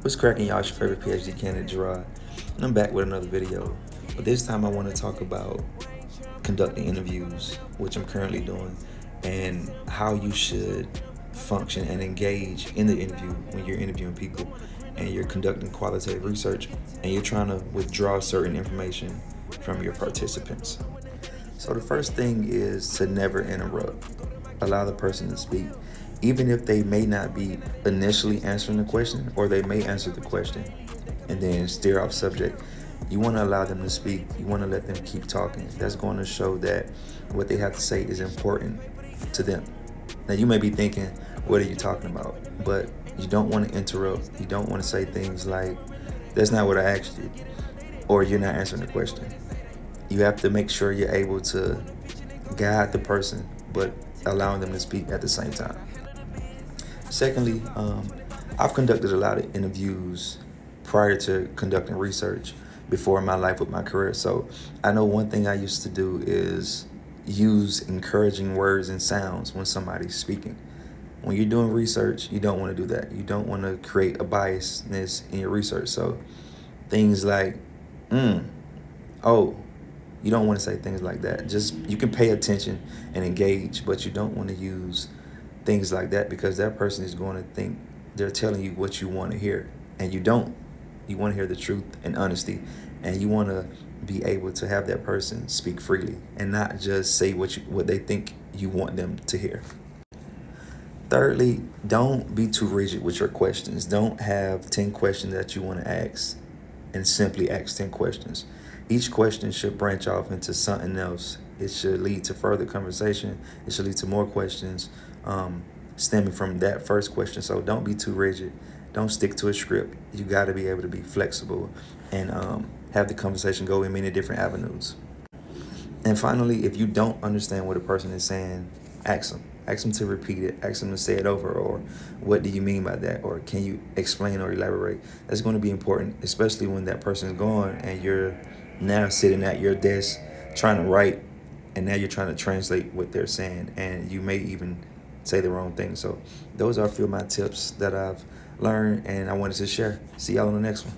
What's cracking, y'all? It's your favorite PhD candidate, Gerard, and I'm back with another video. But this time I want to talk about conducting interviews, which I'm currently doing, and how you should function and engage in the interview when you're interviewing people and you're conducting qualitative research and you're trying to withdraw certain information from your participants. So the first thing is to never interrupt. Allow the person to speak. Even if they may not be initially answering the question, or they may answer the question and then steer off subject, you want to allow them to speak. You want to let them keep talking. That's going to show that what they have to say is important to them. Now, you may be thinking, what are you talking about? But you don't want to interrupt. You don't want to say things like, that's not what I asked you, or you're not answering the question. You have to make sure you're able to guide the person, but allowing them to speak at the same time. Secondly, I've conducted a lot of interviews prior to conducting research before in my life with my career. So I know one thing I used to do is use encouraging words and sounds when somebody's speaking. When you're doing research, you don't want to do that. You don't want to create a biasness in your research. So things like, oh, you don't want to say things like that. Just, you can pay attention and engage, but you don't want to use things like that, because that person is going to think they're telling you what you want to hear, and you don't. You want to hear the truth and honesty, and you want to be able to have that person speak freely and not just say what they think you want them to hear. Thirdly, don't be too rigid with your questions. Don't have 10 questions that you want to ask and simply ask 10 questions. Each question should branch off into something else. It should lead to further conversation. It should lead to more questions stemming from that first question. So don't be too rigid. Don't stick to a script. You got to be able to be flexible and have the conversation go in many different avenues. And finally, if you don't understand what a person is saying, ask them. Ask them to repeat it. Ask them to say it over, or what do you mean by that? Or can you explain or elaborate? That's going to be important, especially when that person is gone and you're now sitting at your desk trying to write, and now you're trying to translate what they're saying, and you may even say the wrong thing. So those are a few of my tips that I've learned and I wanted to share. See y'all on the next one.